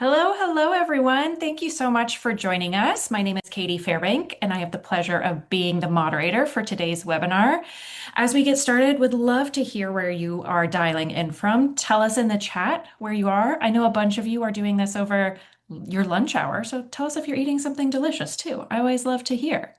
Hello, hello, everyone. Thank you so much for joining us. My name is Katie Fairbank, and I have the pleasure of being the moderator for today's webinar. As we get started, would love to hear where you are dialing in from. Tell us in the chat where you are. I know a bunch of you are doing this over your lunch hour, so tell us if you're eating something delicious too. I always love to hear.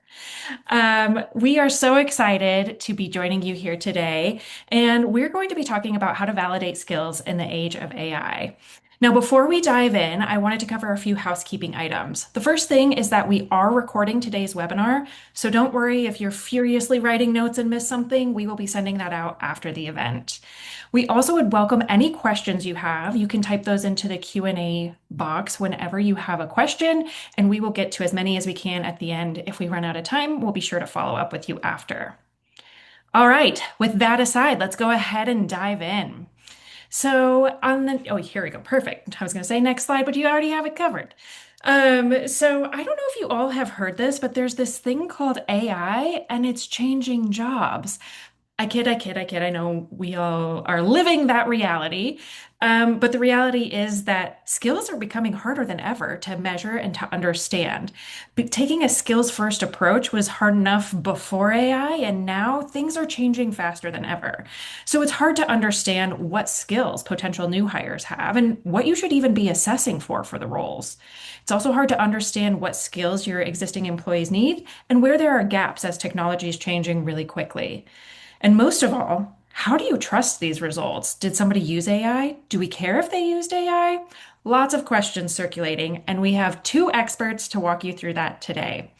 We are so excited to be joining you here today, and we're going to be talking about how to validate skills in the age of AI. Now, before we dive in, I wanted to cover a few housekeeping items. The first thing is that we are recording today's webinar, so don't worry if you're furiously writing notes and miss something. We will be sending that out after the event. We also would welcome any questions you have. You can type those into the Q&A box whenever you have a question, and we will get to as many as we can at the end. If we run out of time, we'll be sure to follow up with you after. All right, with that aside, let's go ahead and dive in. Oh, here we go. Perfect. I was going to say next slide, but you already have it covered. So I don't know if you all have heard this, but there's this thing called AI and it's changing jobs. I kid, I kid, I kid. I know we all are living that reality. But the reality is that skills are becoming harder than ever to measure and to understand. But taking a skills first approach was hard enough before AI, and now things are changing faster than ever. So it's hard to understand what skills potential new hires have and what you should even be assessing for the roles. It's also hard to understand what skills your existing employees need and where there are gaps as technology is changing really quickly. And most of all, how do you trust these results? Did somebody use AI? Do we care if they used AI? Lots of questions circulating, and we have two experts to walk you through that today.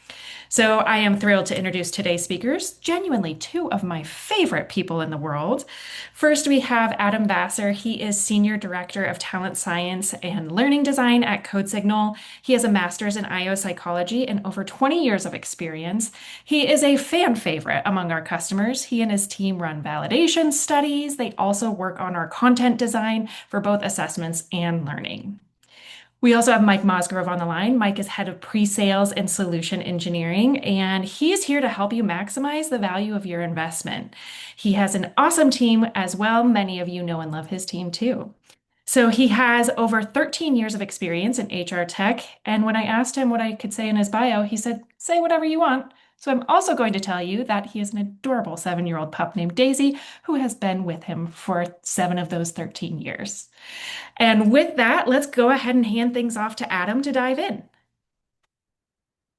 So I am thrilled to introduce today's speakers, genuinely two of my favorite people in the world. First, we have Adam Vassar. He is Senior Director of Talent Science and Learning Design at CodeSignal. He has a master's in IO psychology and over 20 years of experience. He is a fan favorite among our customers. He and his team run validation studies. They also work on our content design for both assessments and learning. We also have Mike Mosgrove on the line. Mike is head of pre-sales and solution engineering, and he is here to help you maximize the value of your investment. He has an awesome team as well. Many of you know and love his team too. So he has over 13 years of experience in HR tech. And when I asked him what I could say in his bio, he said, say whatever you want. So I'm also going to tell you that he has an adorable 7-year-old pup named Daisy, who has been with him for 7 of those 13 years. And with that, let's go ahead and hand things off to Adam to dive in.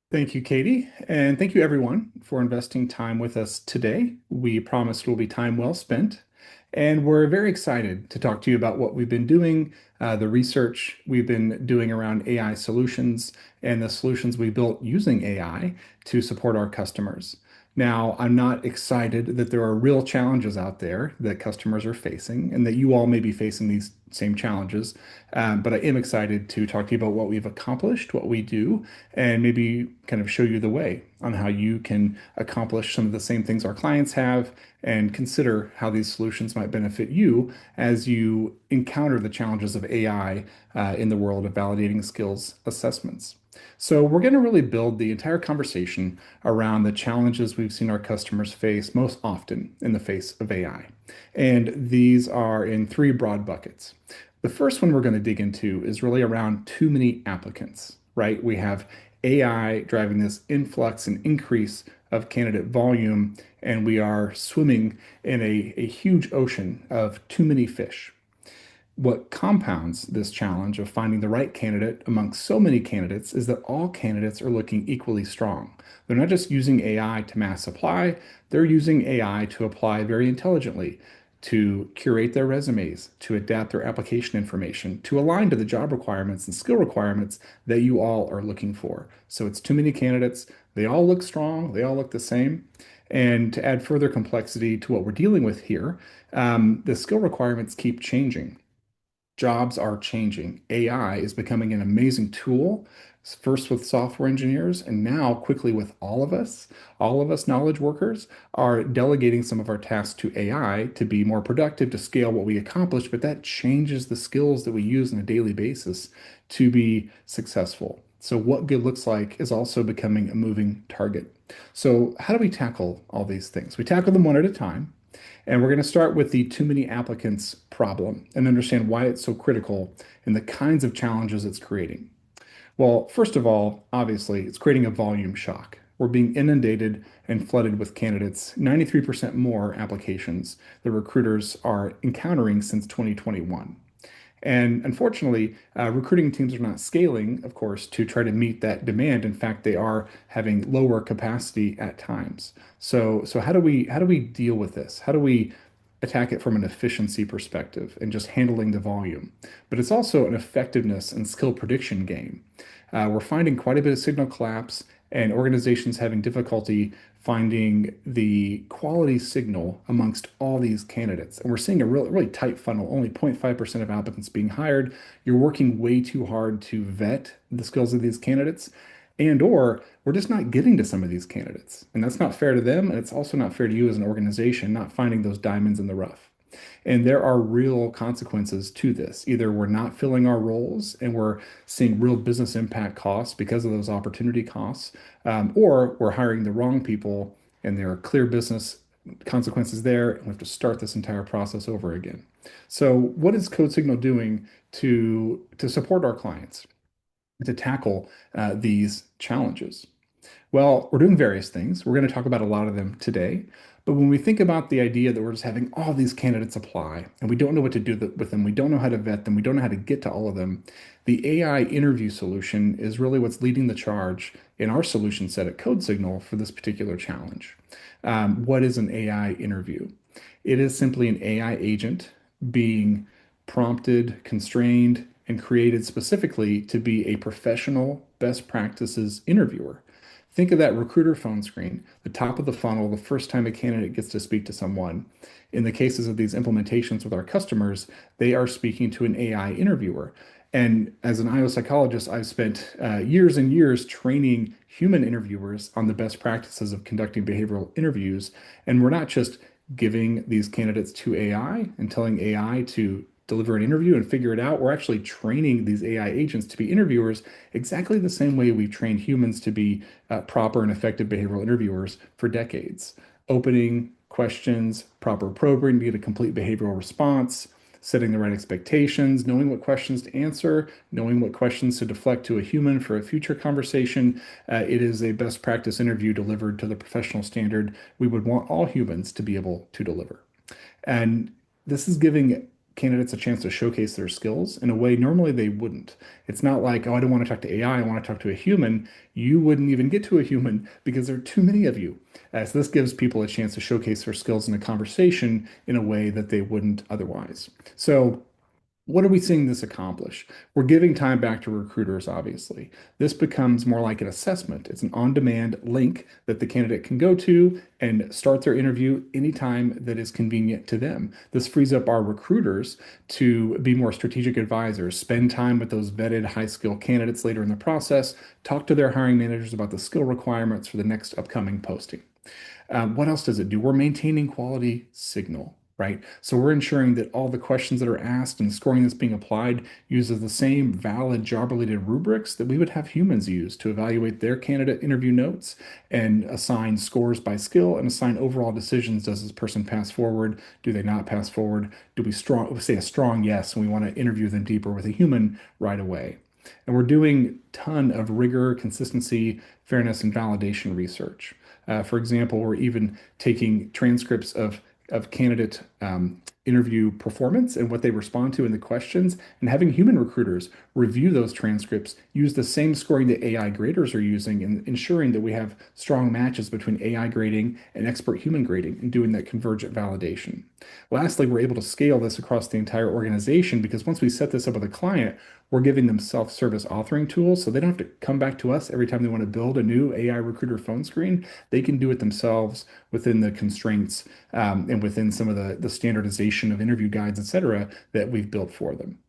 Thank you, Katie, and thank you everyone for investing time with us today. We promise it will be time well spent, and we're very excited to talk to you about what we've been doing, the research we've been doing around AI solutions, and the solutions we built using AI to support our customers. Now, I'm not excited that there are real challenges out there that customers are facing and that you all may be facing these same challenges. But I am excited to talk to you about what we've accomplished, what we do, and maybe kind of show you the way on how you can accomplish some of the same things our clients have and consider how these solutions might benefit you as you encounter the challenges of AI in the world of validating skills assessments. So we're going to really build the entire conversation around the challenges we've seen our customers face most often in the face of AI. And these are in three broad buckets. The first one we're going to dig into is really around too many applicants, right? We have AI driving this influx and increase of candidate volume, and we are swimming in a huge ocean of too many fish. What compounds this challenge of finding the right candidate amongst so many candidates is that all candidates are looking equally strong. They're not just using AI to mass apply, they're using AI to apply very intelligently, to curate their resumes, to adapt their application information, to align to the job requirements and skill requirements that you all are looking for. So it's too many candidates. They all look strong, they all look the same. And to add further complexity to what we're dealing with here, the skill requirements keep changing. Jobs are changing. AI is becoming an amazing tool, first with software engineers, and now quickly with all of us. All of us knowledge workers are delegating some of our tasks to AI to be more productive, to scale what we accomplish, but that changes the skills that we use on a daily basis to be successful. So what good looks like is also becoming a moving target. So how do we tackle all these things? We tackle them one at a time. And we're going to start with the too many applicants problem and understand why it's so critical and the kinds of challenges it's creating. Well, first of all, obviously, it's creating a volume shock. We're being inundated and flooded with candidates, 93% more applications that recruiters are encountering since 2021. And unfortunately, recruiting teams are not scaling, of course, to try to meet that demand. In fact, they are having lower capacity at times. So how do we deal with this? How do we attack it from an efficiency perspective and just handling the volume? But it's also an effectiveness and skill prediction game. We're finding quite a bit of signal collapse and organizations having difficulty finding the quality signal amongst all these candidates. And we're seeing a really tight funnel, only 0.5% of applicants being hired. You're working way too hard to vet the skills of these candidates, and or we're just not getting to some of these candidates. And that's not fair to them, and it's also not fair to you as an organization, not finding those diamonds in the rough. And there are real consequences to this. Either we're not filling our roles and we're seeing real business impact costs because of those opportunity costs, or we're hiring the wrong people and there are clear business consequences there, and we have to start this entire process over again. So, what is CodeSignal doing to support our clients to tackle these challenges? Well, we're doing various things. We're going to talk about a lot of them today. But when we think about the idea that we're just having all these candidates apply and we don't know what to do with them, we don't know how to vet them, we don't know how to get to all of them, the AI interview solution is really what's leading the charge in our solution set at CodeSignal for this particular challenge. What is an AI interview? It is simply an AI agent being prompted, constrained, and created specifically to be a professional best practices interviewer. Think of that recruiter phone screen, the top of the funnel, the first time a candidate gets to speak to someone. In the cases of these implementations with our customers, they are speaking to an AI interviewer. And as an IO psychologist, I've spent years and years training human interviewers on the best practices of conducting behavioral interviews. And we're not just giving these candidates to AI and telling AI to deliver an interview and figure it out. We're actually training these AI agents to be interviewers exactly the same way we've trained humans to be proper and effective behavioral interviewers for decades. Opening questions, proper probing to get a complete behavioral response, setting the right expectations, knowing what questions to answer, knowing what questions to deflect to a human for a future conversation. It is a best practice interview delivered to the professional standard we would want all humans to be able to deliver. And this is giving candidates a chance to showcase their skills in a way normally they wouldn't. It's not like, oh, I don't want to talk to AI, I want to talk to a human. You wouldn't even get to a human because there are too many of you. So this gives people a chance to showcase their skills in a conversation in a way that they wouldn't otherwise. So what are we seeing this accomplish? We're giving time back to recruiters, obviously. This becomes more like an assessment. It's an on-demand link that the candidate can go to and start their interview anytime that is convenient to them. This frees up our recruiters to be more strategic advisors, spend time with those vetted high-skill candidates later in the process, talk to their hiring managers about the skill requirements for the next upcoming posting. What else does it do? We're maintaining quality signal, right? So we're ensuring that all the questions that are asked and the scoring that's being applied uses the same valid job-related rubrics that we would have humans use to evaluate their candidate interview notes and assign scores by skill and assign overall decisions. Does this person pass forward? Do they not pass forward? Do we say a strong yes, and we want to interview them deeper with a human right away? And we're doing a ton of rigor, consistency, fairness, and validation research. For example, we're even taking transcripts of candidate interview performance and what they respond to in the questions, and having human recruiters review those transcripts, use the same scoring that AI graders are using, and ensuring that we have strong matches between AI grading and expert human grading and doing that convergent validation. Lastly, we're able to scale this across the entire organization because once we set this up with a client, we're giving them self-service authoring tools so they don't have to come back to us every time they want to build a new AI recruiter phone screen. They can do it themselves within the constraints and within some of the standardization of interview guides, et cetera, that we've built for them.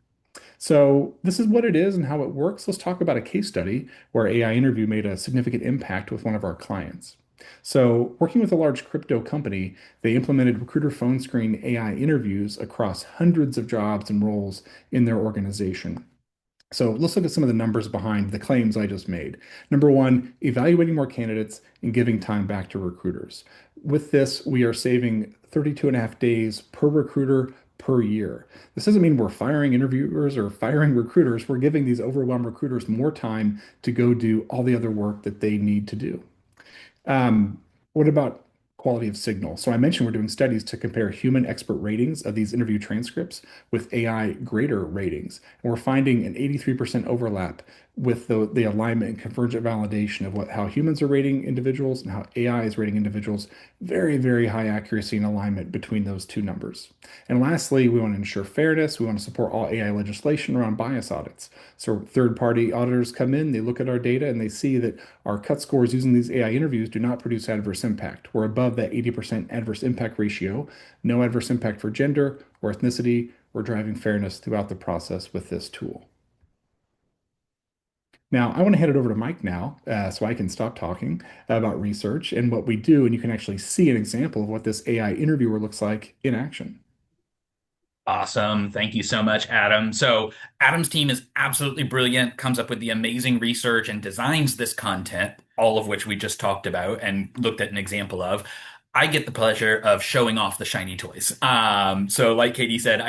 So this is what it is and how it works. Let's talk about a case study where AI interview made a significant impact with one of our clients. So working with a large crypto company, they implemented recruiter phone screen AI interviews across hundreds of jobs and roles in their organization. So let's look at some of the numbers behind the claims I just made. Number one, evaluating more candidates and giving time back to recruiters. With this, we are saving 32 and a half days per recruiter per year. This doesn't mean we're firing interviewers or firing recruiters. We're giving these overwhelmed recruiters more time to go do all the other work that they need to do. Um, what about quality of signal? So I mentioned we're doing studies to compare human expert ratings of these interview transcripts with AI grader ratings. And we're finding an 83% overlap with the alignment and convergent validation of how humans are rating individuals and how AI is rating individuals. Very, very high accuracy and alignment between those two numbers. And lastly, we want to ensure fairness. We want to support all AI legislation around bias audits. So third-party auditors come in, they look at our data, and they see that our cut scores using these AI interviews do not produce adverse impact. We're above that 80% adverse impact ratio, no adverse impact for gender or ethnicity. We're driving fairness throughout the process with this tool. Now, I want to hand it over to Mike now, so I can stop talking about research and what we do, and you can actually see an example of what this AI interviewer looks like in action. Awesome. Thank you so much, Adam. So, Adam's team is absolutely brilliant, comes up with the amazing research and designs this content, all of which we just talked about and looked at an example of. I get the pleasure of showing off the shiny toys. So like Katie said,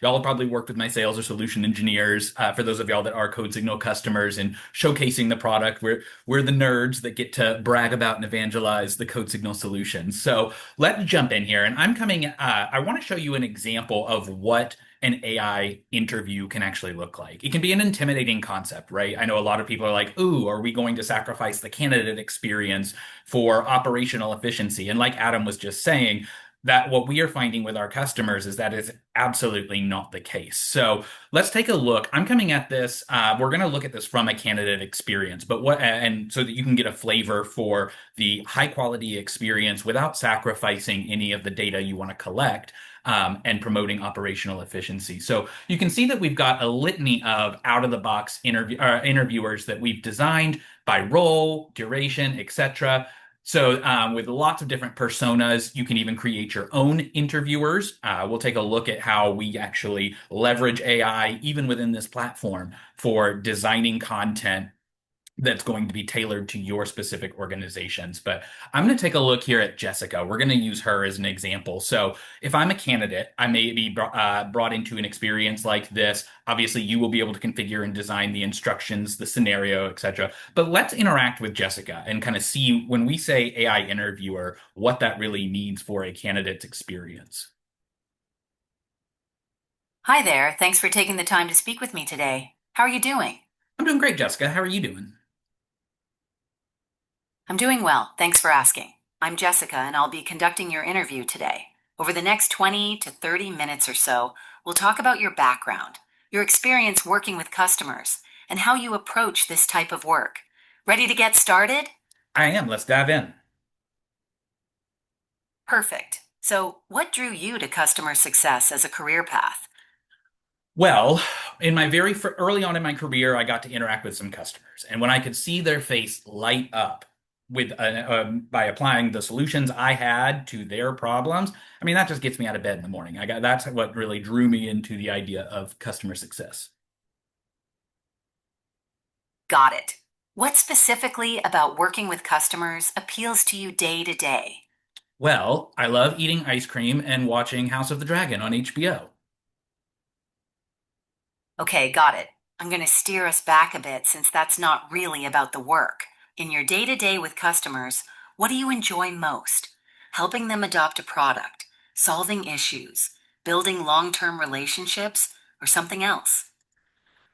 y'all have probably worked with my sales or solution engineers. For those of y'all that are CodeSignal customers and showcasing the product, we're the nerds that get to brag about and evangelize the CodeSignal solutions. So let's jump in here. And I want to show you an example of what an AI interview can actually look like. It can be an intimidating concept, right? I know a lot of people are like, ooh, are we going to sacrifice the candidate experience for operational efficiency? And like Adam was just saying, that what we are finding with our customers is that is absolutely not the case. So let's take a look. I'm coming at this. We're going to look at this from a candidate experience, and so that you can get a flavor for the high quality experience without sacrificing any of the data you want to collect. And promoting operational efficiency. So you can see that we've got a litany of out-of-the-box interviewers that we've designed by role, duration, etc. So with lots of different personas, you can even create your own interviewers. We'll take a look at how we actually leverage AI even within this platform for designing content that's going to be tailored to your specific organizations. But I'm going to take a look here at Jessica. We're going to use her as an example. So if I'm a candidate, I may be brought into an experience like this. Obviously, you will be able to configure and design the instructions, the scenario, etc. But let's interact with Jessica and kind of see when we say AI interviewer, what that really means for a candidate's experience. Hi there. Thanks for taking the time to speak with me today. How are you doing? I'm doing great, Jessica. How are you doing? I'm doing well. Thanks for asking. I'm Jessica, and I'll be conducting your interview today. Over the next 20 to 30 minutes or so, we'll talk about your background, your experience working with customers, and how you approach this type of work. Ready to get started? I am. Let's dive in. Perfect. So, what drew you to customer success as a career path? Well, in my early on in my career, I got to interact with some customers, and when I could see their face light up by applying the solutions I had to their problems, I mean that just gets me out of bed in the morning. That's what really drew me into the idea of customer success. Got it. What specifically about working with customers appeals to you day to day? Well, I love eating ice cream and watching House of the Dragon on HBO. Okay, got it. I'm going to steer us back a bit since that's not really about the work. In your day to day with customers, what do you enjoy most? Helping them adopt a product, solving issues, building long term relationships, or something else?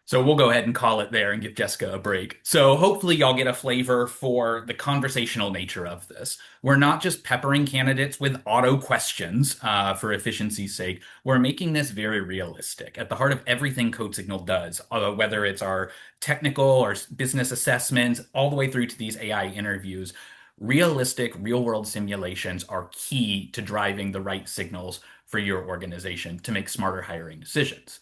So we'll go ahead and call it there and give Jessica a break. So hopefully y'all get a flavor for the conversational nature of this. We're not just peppering candidates with auto questions for efficiency's sake. We're making this very realistic. At the heart of everything CodeSignal does, whether it's our technical or business assessments, all the way through to these AI interviews, realistic real-world simulations are key to driving the right signals for your organization to make smarter hiring decisions.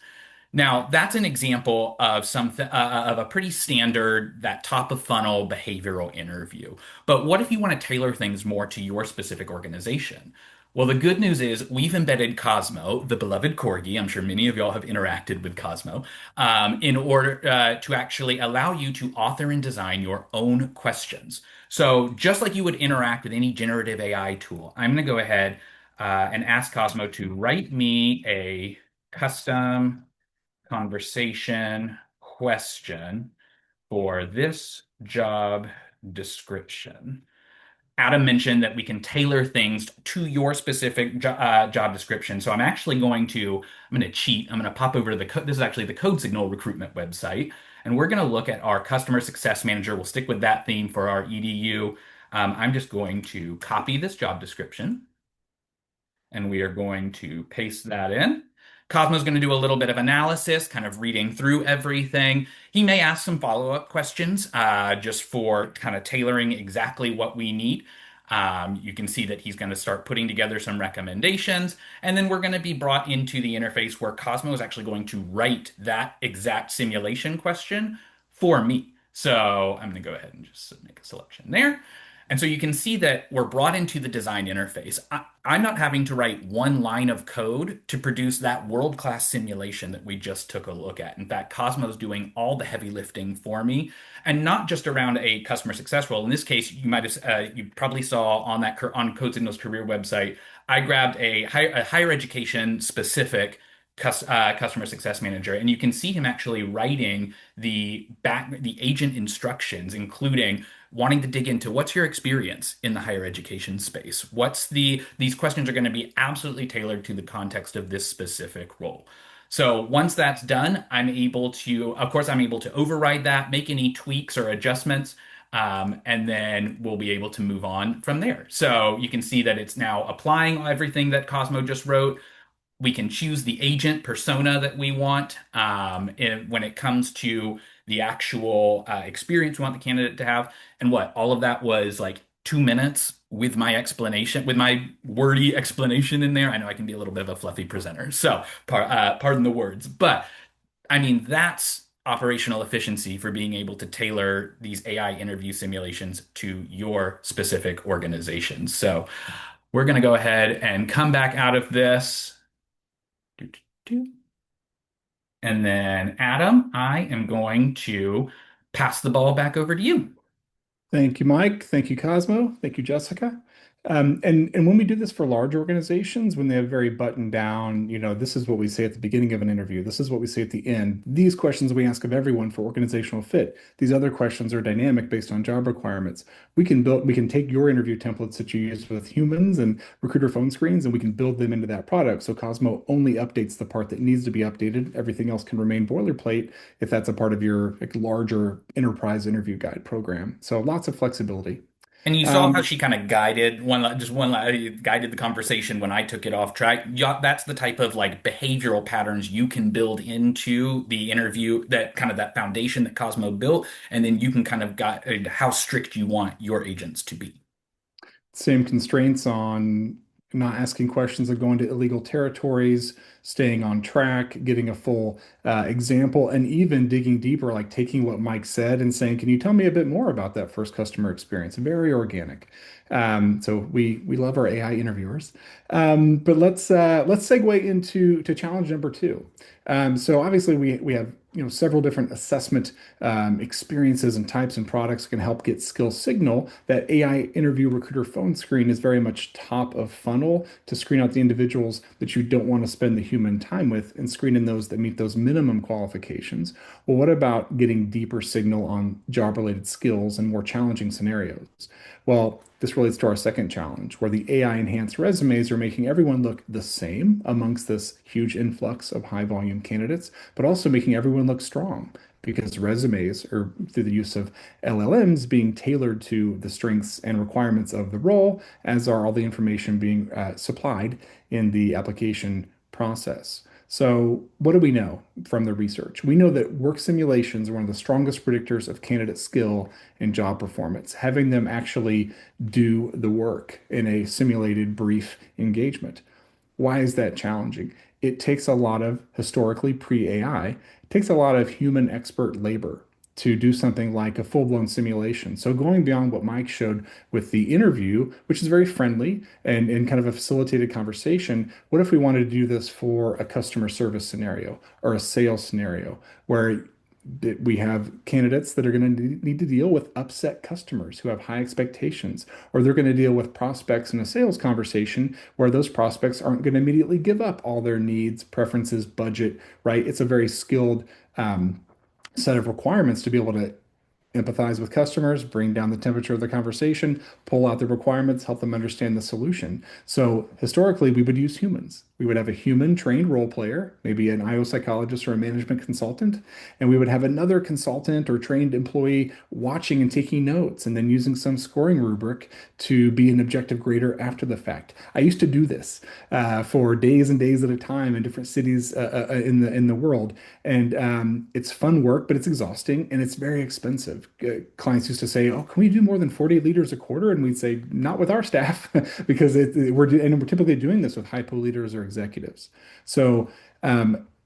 Now, that's an example of something of a pretty standard that top of funnel behavioral interview. But what if you want to tailor things more to your specific organization? Well, the good news is we've embedded Cosmo, the beloved corgi. I'm sure many of y'all have interacted with Cosmo, in order to actually allow you to author and design your own questions. So just like you would interact with any generative AI tool, I'm going to go ahead and ask Cosmo to write me a custom conversation question for this job description. Adam mentioned that we can tailor things to your specific job description. So I'm going to cheat. I'm going to pop over to this is actually the CodeSignal recruitment website, and we're going to look at our customer success manager. We'll stick with that theme for our EDU. I'm just going to copy this job description and we are going to paste that in. Cosmo's going to do a little bit of analysis, kind of reading through everything. He may ask some follow-up questions just for kind of tailoring exactly what we need. You can see that he's going to start putting together some recommendations, and then we're going to be brought into the interface where Cosmo is actually going to write that exact simulation question for me. So I'm going to go ahead and just make a selection there. And so you can see that we're brought into the design interface. I'm not having to write one line of code to produce that world-class simulation that we just took a look at. In fact, Cosmo's doing all the heavy lifting for me, and not just around a customer success role. In this case, you probably saw on on CodeSignal's career website, I grabbed a higher education specific customer success manager, and you can see him actually writing the agent instructions, including wanting to dig into what's your experience in the higher education space. These questions are going to be absolutely tailored to the context of this specific role. So once that's done, of course, I'm able to override that, make any tweaks or adjustments, and then we'll be able to move on from there. So you can see that it's now applying everything that Cosmo just wrote. We can choose the agent persona that we want when it comes to the actual experience we want the candidate to have. And all of that was like 2 minutes with my explanation, with my wordy explanation in there. I know I can be a little bit of a fluffy presenter, so pardon the words. But I mean, that's operational efficiency for being able to tailor these AI interview simulations to your specific organization. So we're going to go ahead and come back out of this. Do, do, do. And then, Adam, I am going to pass the ball back over to you. Thank you, Mike. Thank you, Cosmo. Thank you, Jessica. And when we do this for large organizations, when they have very buttoned down, this is what we say at the beginning of an interview. This is what we say at the end. These questions we ask of everyone for organizational fit. These other questions are dynamic based on job requirements. We can take your interview templates that you use with humans and recruiter phone screens, and we can build them into that product. So Cosmo only updates the part that needs to be updated. Everything else can remain boilerplate if that's a part of your larger enterprise interview guide program. So lots of flexibility. And you saw how she kind of guided the conversation when I took it off track. Yeah, that's the type of like behavioral patterns you can build into the interview, that kind of that foundation that Cosmo built, and then you can kind of guide how strict you want your agents to be. Same constraints on not asking questions that go into illegal territories, staying on track, getting a full example, and even digging deeper, like taking what Mike said and saying, "Can you tell me a bit more about that first customer experience?" Very organic. So we love our AI interviewers. But let's segue into challenge number two. So obviously we have several different assessment experiences and types and products can help get skill signal. That AI interview recruiter phone screen is very much top of funnel to screen out the individuals that you don't want to spend the human time with and screen in those that meet those minimum qualifications. Well, what about getting deeper signal on job related skills and more challenging scenarios? Well, this relates to our second challenge, where the AI enhanced resumes are making everyone look the same amongst this huge influx of high volume candidates, but also making everyone look strong because resumes are, through the use of LLMs, being tailored to the strengths and requirements of the role, as are all the information being supplied in the application process. So, what do we know from the research? We know that work simulations are one of the strongest predictors of candidate skill and job performance, having them actually do the work in a simulated brief engagement. Why is that challenging? It takes a lot of historically pre-AI, it takes a lot of human expert labor. to do something like a full-blown simulation. So going beyond what Mike showed with the interview, which is very friendly and kind of a facilitated conversation, what if we wanted to do this for a customer service scenario or a sales scenario where we have candidates that are going to need to deal with upset customers who have high expectations, or they're going to deal with prospects in a sales conversation where those prospects aren't going to immediately give up all their needs, preferences, budget, right? It's a very skilled set of requirements to be able to empathize with customers, bring down the temperature of the conversation, pull out the requirements, help them understand the solution. So historically, we would use humans. We would have a human trained role player, maybe an IO psychologist or a management consultant, and we would have another consultant or trained employee watching and taking notes and then using some scoring rubric to be an objective grader after the fact. I used to do this for days and days at a time in different cities in the world, and it's fun work, but it's exhausting and it's very expensive. Clients used to say, "Oh, can we do more than 40 liters a quarter?" And we'd say, "Not with our staff," because we're typically doing this with hypo leaders or executives. So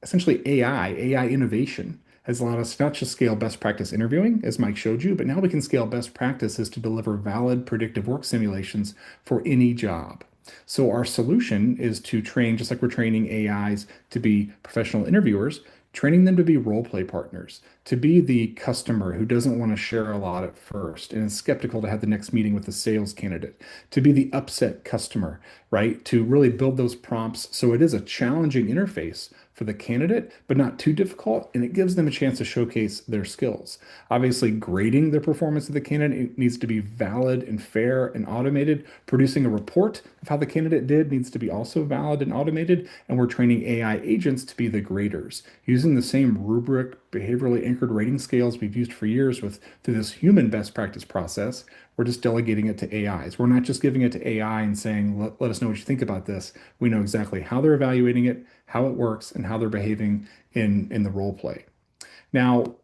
essentially, AI innovation has allowed us to not just scale best practice interviewing, as Mike showed you, but now we can scale best practices to deliver valid predictive work simulations for any job. So our solution is to train, just like we're training AIs to be professional interviewers, training them to be role play partners, to be the customer who doesn't want to share a lot at first and is skeptical to have the next meeting with the sales candidate, to be the upset customer, right? To really build those prompts so it is a challenging interface for the candidate, but not too difficult, and it gives them a chance to showcase their skills. Obviously, grading the performance of the candidate needs to be valid and fair and automated. Producing a report of how the candidate did needs to be also valid and automated, and we're training AI agents to be the graders using the same rubric, behaviorally anchored rating scales we've used for years through this human best practice process. We're just delegating it to AIs. We're not just giving it to AI and saying, let us know what you think about this. We know exactly how they're evaluating it, how it works, and how they're behaving in the role play. Now,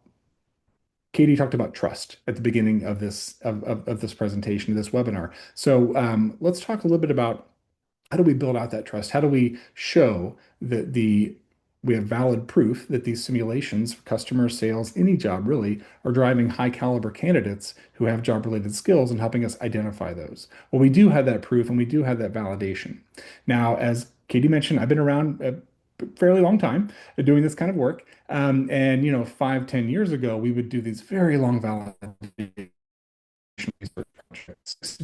Katie talked about trust at the beginning of this presentation, of this webinar. So let's talk a little bit about how do we build out that trust? How do we show that we have valid proof that these simulations for customer sales, any job really, are driving high caliber candidates who have job related skills and helping us identify those? Well, we do have that proof and we do have that validation. Now, as Katie mentioned, I've been around a fairly long time doing this kind of work. And 5, 10 years ago, we would do these very long validation projects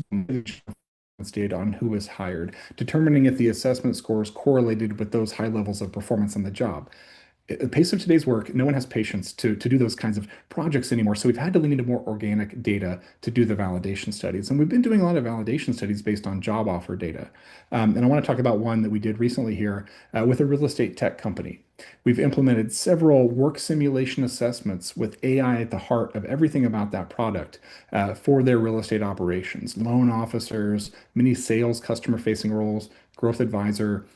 data on who was hired, determining if the assessment scores correlated with those high levels of performance on the job. At the pace of today's work, no one has patience to do those kinds of projects anymore. So we've had to lean into more organic data to do the validation studies. And we've been doing a lot of validation studies based on job offer data. And I want to talk about one that we did recently here with a real estate tech company. We've implemented several work simulation assessments with AI at the heart of everything about that product for their real estate operations, loan officers, many sales customer facing roles, growth advisor,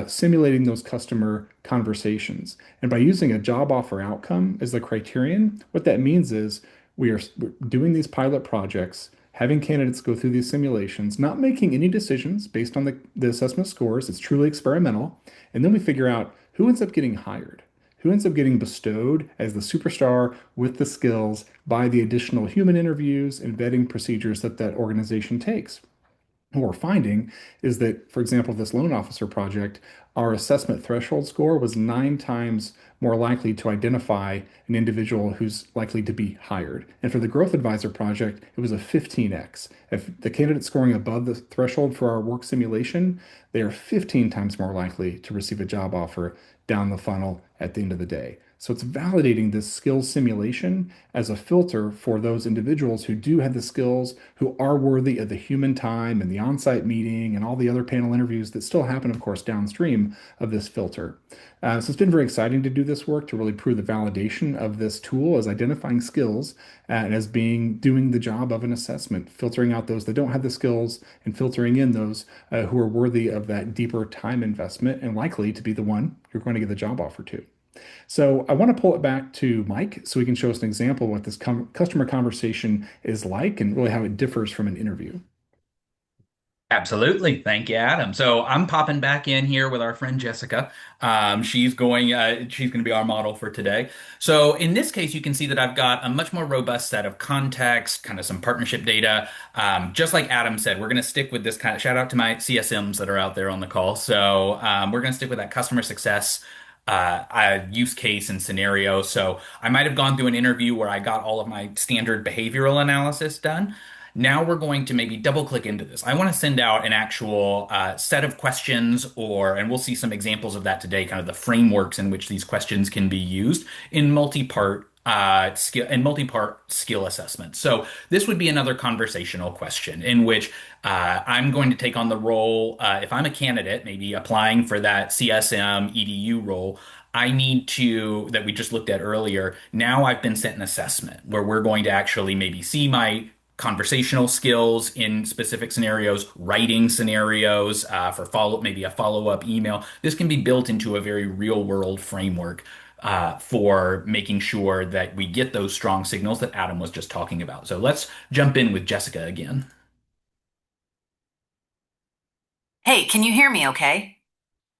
simulating those customer conversations. And by using a job offer outcome as the criterion, what that means is we're doing these pilot projects, having candidates go through these simulations, not making any decisions based on the assessment scores. It's truly experimental. And then we figure out who ends up getting hired, who ends up getting bestowed as the superstar with the skills by the additional human interviews and vetting procedures that that organization takes. What we're finding is that, for example, this loan officer project, our assessment threshold score was 9 times more likely to identify an individual who's likely to be hired. And for the growth advisor project, it was a 15x. If the candidate's scoring above the threshold for our work simulation, they are 15 times more likely to receive a job offer down the funnel at the end of the day. So it's validating this skills simulation as a filter for those individuals who do have the skills, who are worthy of the human time and the on-site meeting and all the other panel interviews that still happen, of course, downstream of this filter. So it's been very exciting to do this work to really prove the validation of this tool as identifying skills and as doing the job of an assessment, filtering out those that don't have the skills and filtering in those who are worthy of that deeper time investment and likely to be the one you're going to get the job offer to. So I want to pull it back to Mike so we can show us an example of what this customer conversation is like and really how it differs from an interview. Absolutely. Thank you, Adam. So I'm popping back in here with our friend Jessica. She's going to be our model for today. So in this case, you can see that I've got a much more robust set of context, kind of some partnership data. Just like Adam said, we're going to stick with this kind of shout out to my CSMs that are out there on the call. So we're going to stick with that customer success use case and scenario. So I might have gone through an interview where I got all of my standard behavioral analysis done. Now we're going to maybe double click into this. I want to send out an actual set of questions, and we'll see some examples of that today, kind of the frameworks in which these questions can be used in multi-part skill assessment. So this would be another conversational question in which I'm going to take on the role, if I'm a candidate, maybe applying for that CSM EDU role. I need to, that we just looked at earlier. Now I've been sent an assessment where we're going to actually maybe see my conversational skills in specific scenarios, writing scenarios for maybe a follow-up email. This can be built into a very real-world framework for making sure that we get those strong signals that Adam was just talking about. So let's jump in with Jessica again. Hey, can you hear me okay?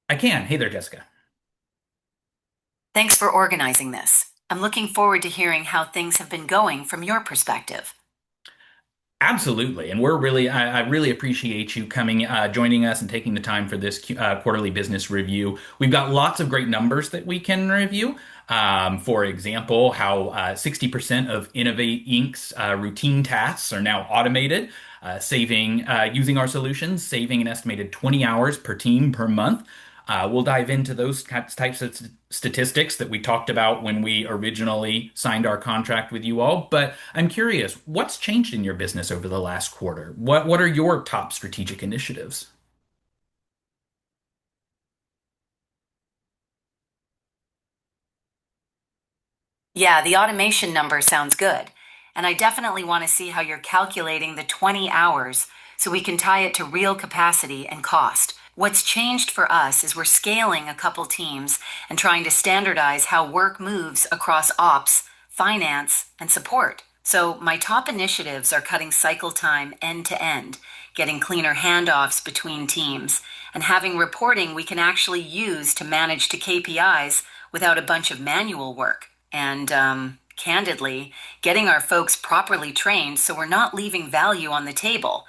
I can. Hey there, Jessica. Thanks for organizing this. I'm looking forward to hearing how things have been going from your perspective. Absolutely. And I really appreciate you coming, joining us and taking the time for this quarterly business review. We've got lots of great numbers that we can review. For example, how 60% of Innovate Inc.'s routine tasks are now automated, using our solutions, saving an estimated 20 hours per team per month. We'll dive into those types of statistics that we talked about when we originally signed our contract with you all. But I'm curious, what's changed in your business over the last quarter? What are your top strategic initiatives? Yeah, the automation number sounds good. And I definitely want to see how you're calculating the 20 hours so we can tie it to real capacity and cost. What's changed for us is we're scaling a couple teams and trying to standardize how work moves across ops, finance, and support. So my top initiatives are cutting cycle time end to end, getting cleaner handoffs between teams, and having reporting we can actually use to manage to KPIs without a bunch of manual work. And candidly, getting our folks properly trained so we're not leaving value on the table.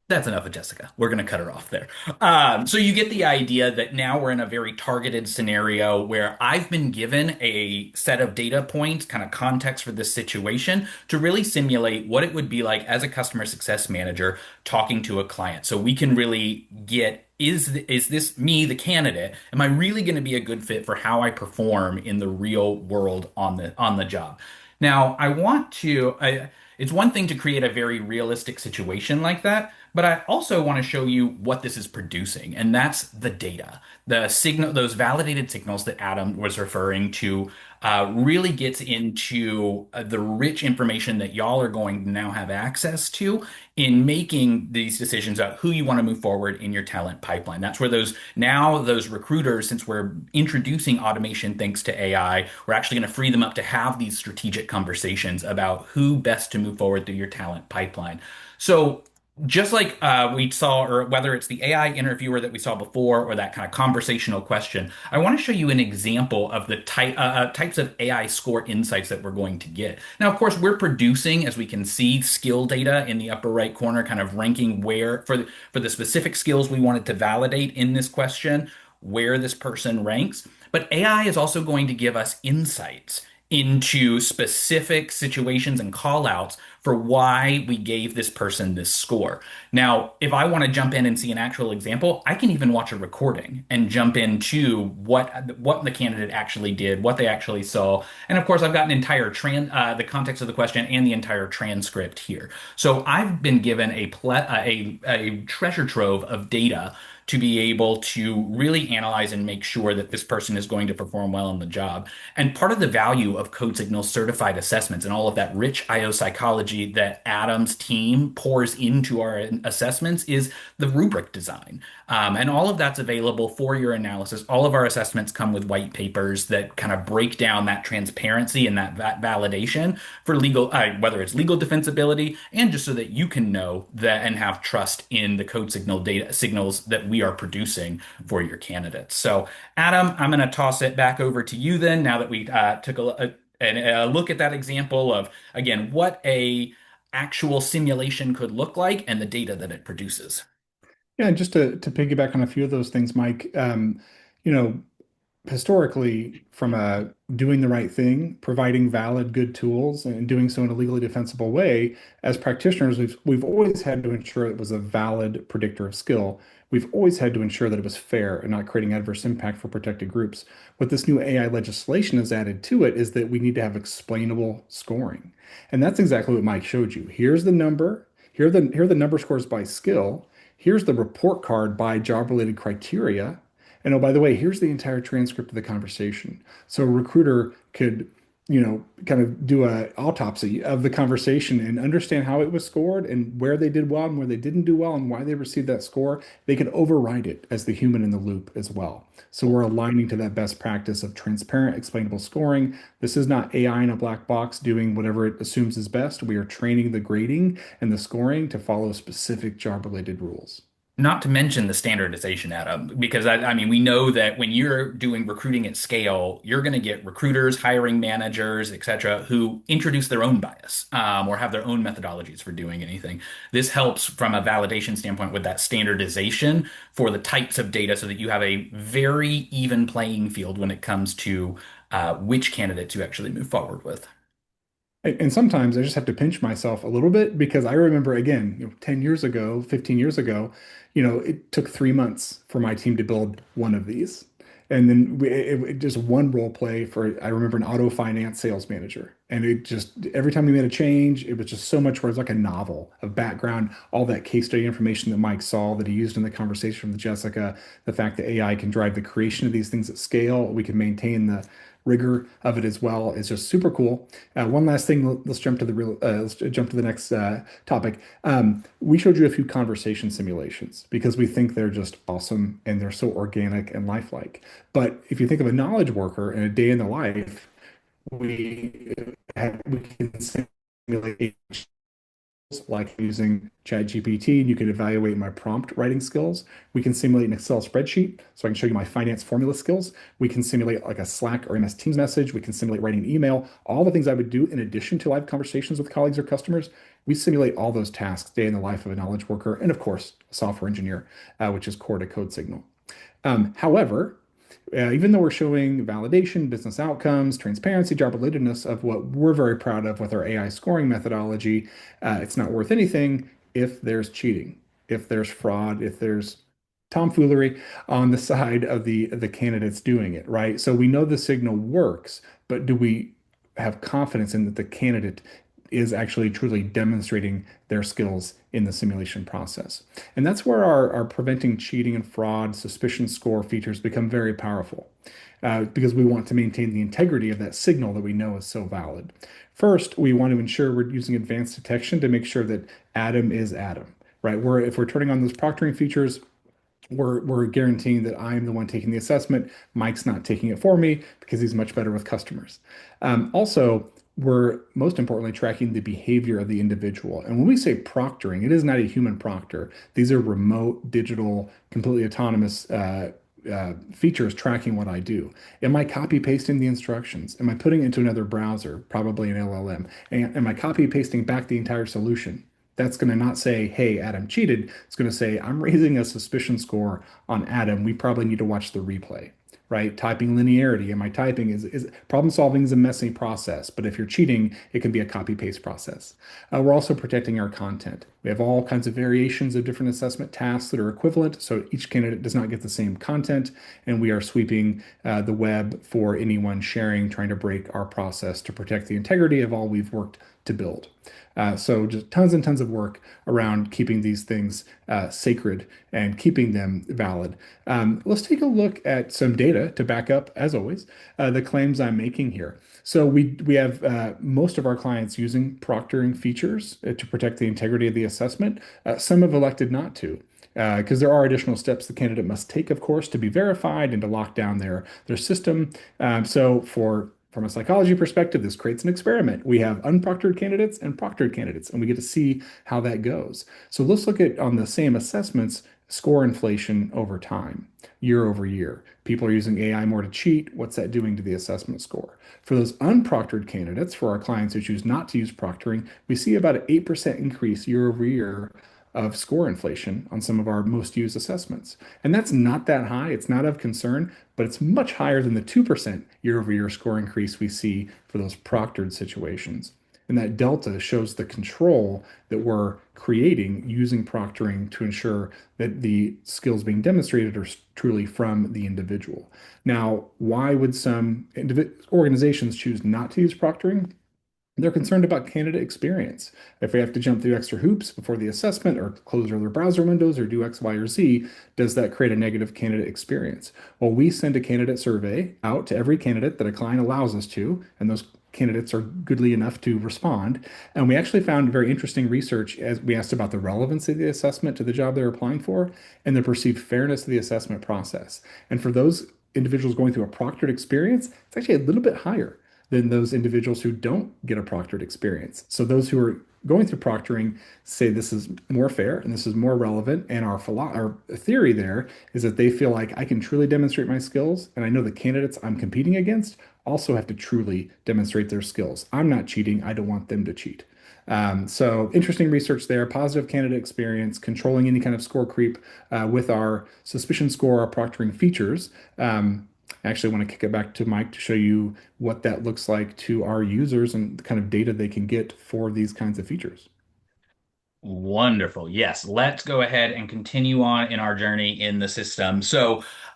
That's enough of Jessica. We're going to cut her off there. So you get the idea that now we're in a very targeted scenario where I've been given a set of data points, kind of context for this situation to really simulate what it would be like as a customer success manager talking to a client. So we can really get, is this me, the candidate? Am I really going to be a good fit for how I perform in the real world on the job? Now, it's one thing to create a very realistic situation like that, but I also want to show you what this is producing, and that's the data. The signal, those validated signals that Adam was referring to, really gets into the rich information that y'all are going to now have access to in making these decisions about who you want to move forward in your talent pipeline. That's where those recruiters, since we're introducing automation thanks to AI, we're actually going to free them up to have these strategic conversations about who best to move forward through your talent pipeline. So just like we saw, or whether it's the AI interviewer that we saw before, or that kind of conversational question, I want to show you an example of the types of AI score insights that we're going to get. Now, of course, we're producing, as we can see, skill data in the upper right corner, kind of ranking where, for the specific skills we wanted to validate in this question, where this person ranks. But AI is also going to give us insights into specific situations and call outs for why we gave this person this score. Now, if I want to jump in and see an actual example, I can even watch a recording and jump into what the candidate actually did, what they actually saw. And of course, I've got an entire the context of the question and the entire transcript here. So I've been given a treasure trove of data to be able to really analyze and make sure that this person is going to perform well on the job. And part of the value of CodeSignal certified assessments and all of that rich IO psychology that Adam's team pours into our assessments is the rubric design. And all of that's available for your analysis. All of our assessments come with white papers that kind of break down that transparency and that validation for legal, whether it's legal defensibility and just so that you can know that and have trust in the code signal data signals that we are producing for your candidates. So, Adam, I'm going to toss it back over to you then. Now that we took a look at that example of again what a actual simulation could look like and the data that it produces. Yeah, and just to piggyback on a few of those things, Mike, you know, historically, from a doing the right thing, providing valid, good tools, and doing so in a legally defensible way, as practitioners, we've always had to ensure it was a valid predictor of skill. We've always had to ensure that it was fair and not creating adverse impact for protected groups. What this new AI legislation has added to it is that we need to have explainable scoring. And that's exactly what Mike showed you. Here's the number, here are the number scores by skill, here's the report card by job-related criteria, and oh, by the way, here's the entire transcript of the conversation. So a recruiter could, kind of do a autopsy of the conversation and understand how it was scored and where they did well and where they didn't do well and why they received that score. They could override it as the human in the loop as well. So we're aligning to that best practice of transparent, explainable scoring. This is not AI in a black box doing whatever it assumes is best. We are training the grading and the scoring to follow specific job-related rules. Not to mention the standardization, Adam, because I mean, we know that when you're doing recruiting at scale, you're going to get recruiters, hiring managers, et cetera, who introduce their own bias or have their own methodologies for doing anything. This helps from a validation standpoint with that standardization for the types of data so that you have a very even playing field when it comes to which candidates you actually move forward with. And sometimes I just have to pinch myself a little bit because I remember again, 10 years ago, 15 years ago, it took 3 months for my team to build one of these. And then just one role play for, I remember an auto finance sales manager. And it just, every time we made a change, it was just so much where it's like a novel of background, all that case study information that Mike saw that he used in the conversation with Jessica, the fact that AI can drive the creation of these things at scale. We can maintain the rigor of it as well is just super cool. One last thing, let's jump to the let's jump to the next topic. We showed you a few conversation simulations because we think they're just awesome and they're so organic and lifelike. But if you think of a knowledge worker and a day in the life, we can simulate like using ChatGPT, and you can evaluate my prompt writing skills. We can simulate an Excel spreadsheet, so I can show you my finance formula skills. We can simulate like a Slack or MS Teams message. We can simulate writing an email. All the things I would do in addition to live conversations with colleagues or customers, we simulate all those tasks day in the life of a knowledge worker, and of course, a software engineer, which is core to CodeSignal. However, even though we're showing validation, business outcomes, transparency, job relatedness of what we're very proud of with our AI scoring methodology, it's not worth anything if there's cheating, if there's fraud, if there's tomfoolery on the side of the candidates doing it, right? So we know the signal works, but do we have confidence in that the candidate is actually truly demonstrating their skills in the simulation process? And that's where our preventing cheating and fraud suspicion score features become very powerful because we want to maintain the integrity of that signal that we know is so valid. First, we want to ensure we're using advanced detection to make sure that Adam is Adam, right? If we're turning on those proctoring features, we're guaranteeing that I'm the one taking the assessment. Mike's not taking it for me because he's much better with customers. Also, we're most importantly tracking the behavior of the individual. And when we say proctoring, it is not a human proctor. These are remote, digital, completely autonomous features tracking what I do. Am I copy pasting the instructions? Am I putting it into another browser, probably an LLM? And am I copy pasting back the entire solution? That's going to not say, hey, Adam cheated. It's going to say, I'm raising a suspicion score on Adam. We probably need to watch the replay, right? Typing linearity. Am I typing? Is problem solving is a messy process, but if you're cheating, it can be a copy paste process. We're also protecting our content. We have all kinds of variations of different assessment tasks that are equivalent, so each candidate does not get the same content, and we are sweeping the web for anyone sharing, trying to break our process to protect the integrity of all we've worked to build. So just tons and tons of work around keeping these things sacred and keeping them valid. Let's take a look at some data to back up, as always, the claims I'm making here. So we have most of our clients using proctoring features to protect the integrity of the assessment. Some have elected not to. Because there are additional steps the candidate must take, of course, to be verified and to lock down their system. From a psychology perspective, this creates an experiment. We have unproctored candidates and proctored candidates, and we get to see how that goes. So let's look at on the same assessments, score inflation over time, year over year. People are using AI more to cheat. What's that doing to the assessment score? For those unproctored candidates, for our clients who choose not to use proctoring, we see about an 8% increase year over year of score inflation on some of our most used assessments. And that's not that high. It's not of concern, but it's much higher than the 2% year over year score increase we see for those proctored situations. And that delta shows the control that we're creating using proctoring to ensure that the skills being demonstrated are truly from the individual. Now, why would some organizations choose not to use proctoring? They're concerned about candidate experience. If we have to jump through extra hoops before the assessment or close other browser windows or do X, Y, or Z, does that create a negative candidate experience? Well, we send a candidate survey out to every candidate that a client allows us to, and those candidates are goodly enough to respond. And we actually found very interesting research as we asked about the relevancy of the assessment to the job they're applying for and the perceived fairness of the assessment process. And for those individuals going through a proctored experience, it's actually a little bit higher than those individuals who don't get a proctored experience. So those who are going through proctoring say this is more fair and this is more relevant. And our theory there is that they feel like I can truly demonstrate my skills. And I know the candidates I'm competing against also have to truly demonstrate their skills. I'm not cheating. I don't want them to cheat. So interesting research there, positive candidate experience, controlling any kind of score creep with our suspicion score, our proctoring features. I actually want to kick it back to Mike to show you what that looks like to our users and the kind of data they can get for these kinds of features. Wonderful. Yes, let's go ahead and continue on in our journey in the system.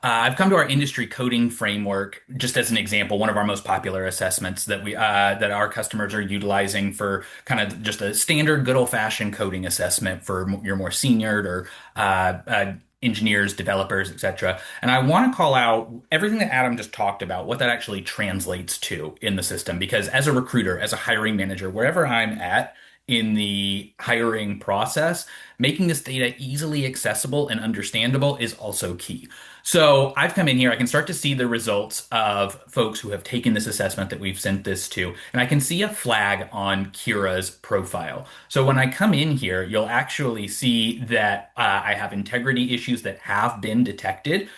I've come to our industry coding framework just as an example, one of our most popular assessments that our customers are utilizing for kind of just a standard good old-fashioned coding assessment for your more senior or engineers, developers, etc. And I want to call out everything that Adam just talked about, what that actually translates to in the system, because as a recruiter, as a hiring manager, wherever I'm at in the hiring process, making this data easily accessible and understandable is also key. So I've come in here, I can start to see the results of folks who have taken this assessment that we've sent this to, and I can see a flag on Kira's profile. So when I come in here, you'll actually see that I have integrity issues that have been detected.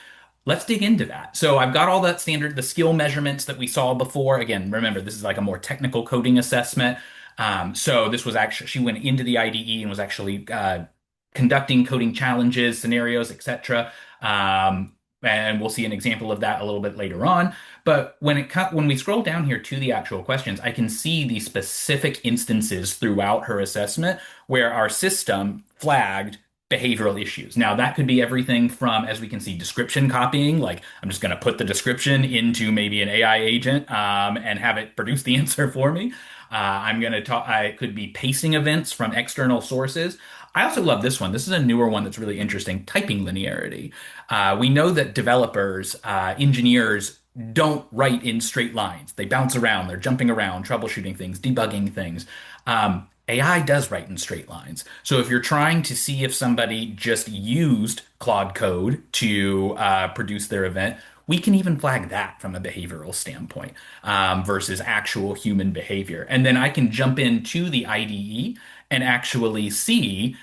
Let's dig into that. So I've got all that standard, the skill measurements that we saw before. Again, remember, this is like a more technical coding assessment. So this was actually, she went into the IDE and was actually conducting coding challenges, scenarios, etc. And we'll see an example of that a little bit later on. But when we scroll down here to the actual questions, I can see the specific instances throughout her assessment where our system flagged behavioral issues. Now, that could be everything from, as we can see, description copying, like I'm just going to put the description into maybe an AI agent and have it produce the answer for me. I'm going to talk, I could be pasting events from external sources. I also love this one. This is a newer one that's really interesting, typing linearity. We know that developers, engineers, don't write in straight lines. They bounce around, they're jumping around, troubleshooting things, debugging things. AI does write in straight lines. So if you're trying to see if somebody just used Claude Code to produce their event, we can even flag that from a behavioral standpoint versus actual human behavior. And then I can jump into the IDE and actually see,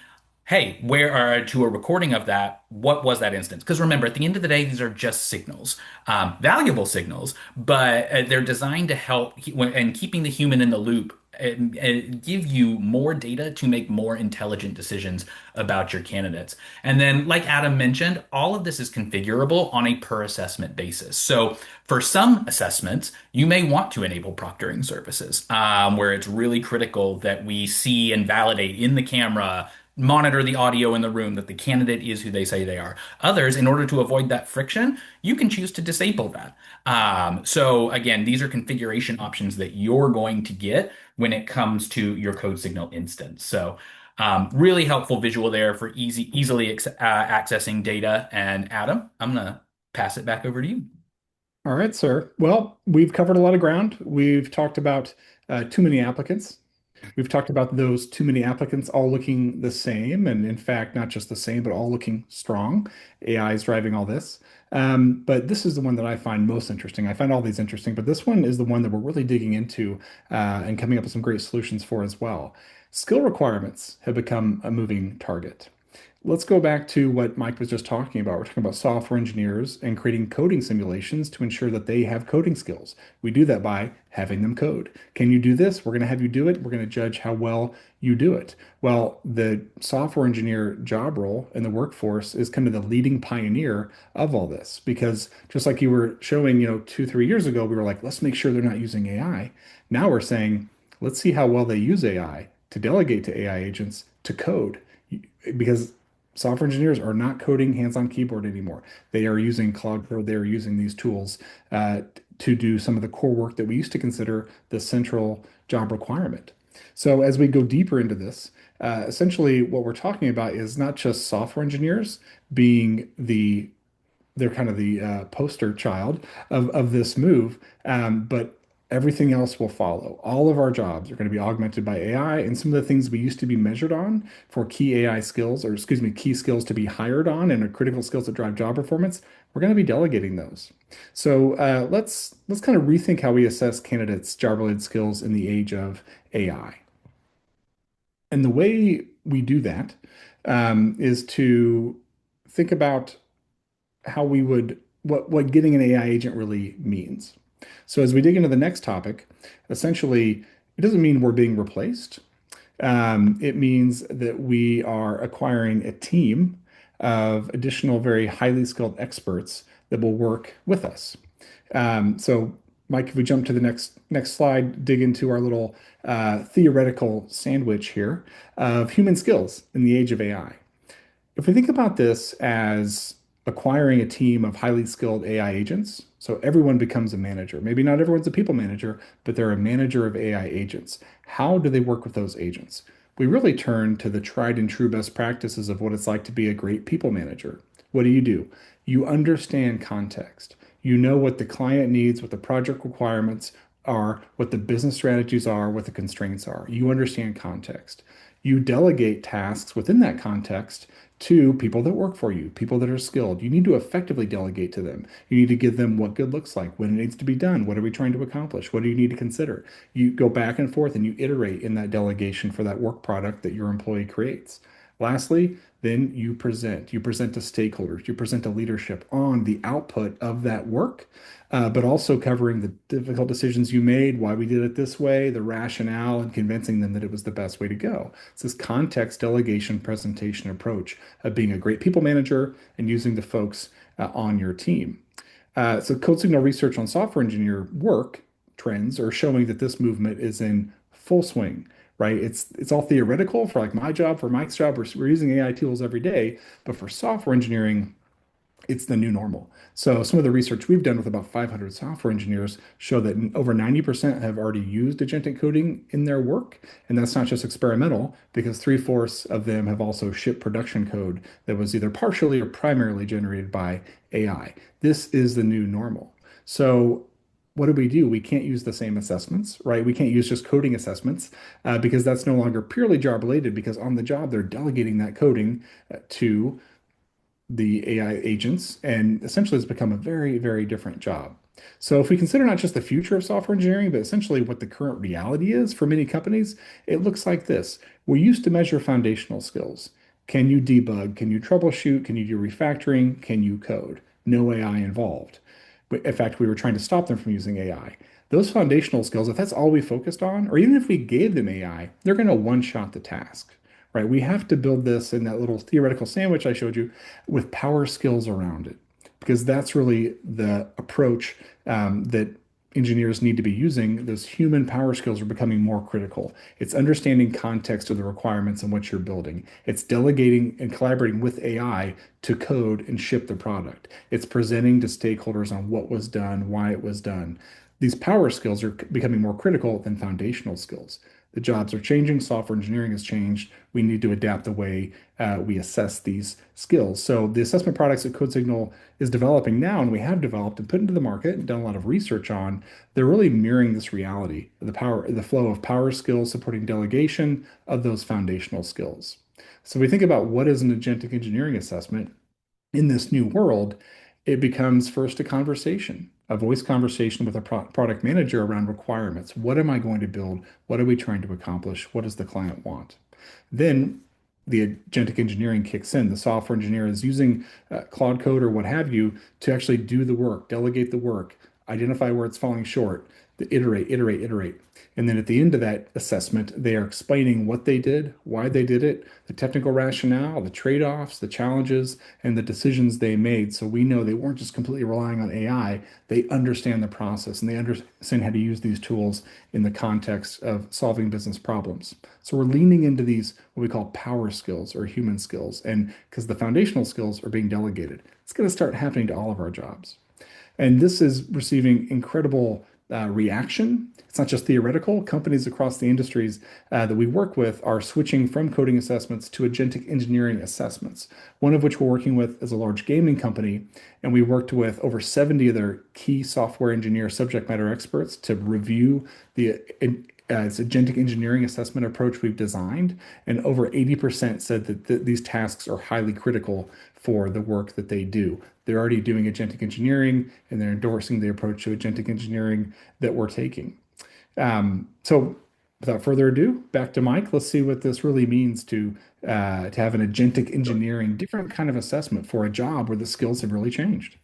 hey, where are to a recording of that? What was that instance? Because remember, at the end of the day, these are just signals, valuable signals, but they're designed to help and keeping the human in the loop and give you more data to make more intelligent decisions about your candidates. And then, like Adam mentioned, all of this is configurable on a per assessment basis. So for some assessments, you may want to enable proctoring services, where it's really critical that we see and validate in the camera monitor the audio in the room, that the candidate is who they say they are. Others, in order to avoid that friction, you can choose to disable that. So again, these are configuration options that you're going to get when it comes to your CodeSignal instance. So really helpful visual there for easily accessing data. And Adam, I'm gonna pass it back over to you. All right, sir. Well, we've covered a lot of ground. We've talked about too many applicants. We've talked about those too many applicants all looking the same, and in fact, not just the same, but all looking strong. AI is driving all this. But this is the one that I find most interesting. I find all these interesting, but this one is the one that we're really digging into and coming up with some great solutions for as well. Skill requirements have become a moving target. Let's go back to what Mike was just talking about. We're talking about software engineers and creating coding simulations to ensure that they have coding skills. We do that by having them code. Can you do this? We're going to have you do it. We're going to judge how well you do it. Well, the software engineer job role in the workforce is kind of the leading pioneer of all this because just like you were showing, 2, 3 years ago, we were like, let's make sure they're not using AI. Now we're saying, let's see how well they use AI to delegate to AI agents to code because software engineers are not coding hands-on keyboard anymore. They are using Cloud Code. They are using these tools to do some of the core work that we used to consider the central job requirement. So as we go deeper into this, essentially what we're talking about is not just software engineers being they're kind of the poster child of this move, but everything else will follow. All of our jobs are going to be augmented by AI, and some of the things we used to be measured on for key AI skills, or excuse me, key skills to be hired on and critical skills that drive job performance, we're going to be delegating those. So let's kind of rethink how we assess candidates' job-related skills in the age of AI. And the way we do that is to think about how we would what getting an AI agent really means. So as we dig into the next topic, essentially, it doesn't mean we're being replaced. It means that we are acquiring a team of additional very highly skilled experts that will work with us. So, Mike, if we jump to the next slide, dig into our little theoretical sandwich here of human skills in the age of AI. If we think about this as acquiring a team of highly skilled AI agents, so everyone becomes a manager. Maybe not everyone's a people manager, but they're a manager of AI agents. How do they work with those agents? We really turn to the tried and true best practices of what it's like to be a great people manager. What do? You understand context. You know what the client needs, what the project requirements are, what the business strategies are, what the constraints are. You understand context. You delegate tasks within that context to people that work for you, people that are skilled. You need to effectively delegate to them. You need to give them what good looks like, when it needs to be done, what are we trying to accomplish, what do you need to consider. You go back and forth and you iterate in that delegation for that work product that your employee creates. Lastly, then you present. You present to stakeholders. You present to leadership on the output of that work, but also covering the difficult decisions you made, why we did it this way, the rationale, and convincing them that it was the best way to go. It's this context delegation presentation approach of being a great people manager and using the folks on your team. So CodeSignal research on software engineer work trends are showing that this movement is in full swing, right? It's all theoretical for like my job, for Mike's job. We're using AI tools every day, but for software engineering, it's the new normal. So some of the research we've done with about 500 software engineers show that over 90% have already used agentic coding in their work. And that's not just experimental, because three-fourths of them have also shipped production code that was either partially or primarily generated by AI. This is the new normal. So what do? We can't use the same assessments, right? We can't use just coding assessments because that's no longer purely job related because on the job, they're delegating that coding to the AI agents, and essentially it's become a very, very different job. So if we consider not just the future of software engineering, but essentially what the current reality is for many companies, it looks like this. We used to measure foundational skills. Can you debug? Can you troubleshoot? Can you do refactoring? Can you code? No AI involved. In fact, we were trying to stop them from using AI. Those foundational skills, if that's all we focused on, or even if we gave them AI, they're going to one-shot the task, right? We have to build this in that little theoretical sandwich I showed you with power skills around it, because that's really the approach that engineers need to be using, those human power skills are becoming more critical. It's understanding context of the requirements in what you're building. It's delegating and collaborating with AI to code and ship the product. It's presenting to stakeholders on what was done, why it was done. These power skills are becoming more critical than foundational skills. The jobs are changing, software engineering has changed. We need to adapt the way we assess these skills. So the assessment products that CodeSignal is developing now, and we have developed and put into the market and done a lot of research on, they're really mirroring this reality, the flow of power skills supporting delegation of those foundational skills. So we think about what is an agentic engineering assessment in this new world. It becomes first a voice conversation with a product manager around requirements. What am I going to build? What are we trying to accomplish? What does the client want? Then the agentic engineering kicks in. The software engineer is using Claude Code or what have you to actually do the work, delegate the work, identify where it's falling short, to iterate, iterate, iterate. And then at the end of that assessment, they are explaining what they did, why they did it, the technical rationale, the trade-offs, the challenges, and the decisions they made. So we know they weren't just completely relying on AI. They understand the process and they understand how to use these tools in the context of solving business problems. So we're leaning into these, what we call power skills or human skills. And because the foundational skills are being delegated, it's going to start happening to all of our jobs. And this is receiving incredible reaction. It's not just theoretical. Companies across the industries that we work with are switching from coding assessments to agentic engineering assessments. One of which we're working with is a large gaming company, and we worked with over 70 of their key software engineer subject matter experts to review the it's agentic engineering assessment approach we've designed, and over 80% said that these tasks are highly critical for the work that they do. They're already doing agentic engineering, and they're endorsing the approach to agentic engineering that we're taking. So, without further ado, back to Mike. Let's see what this really means to have an agentic engineering, different kind of assessment for a job where the skills have really changed.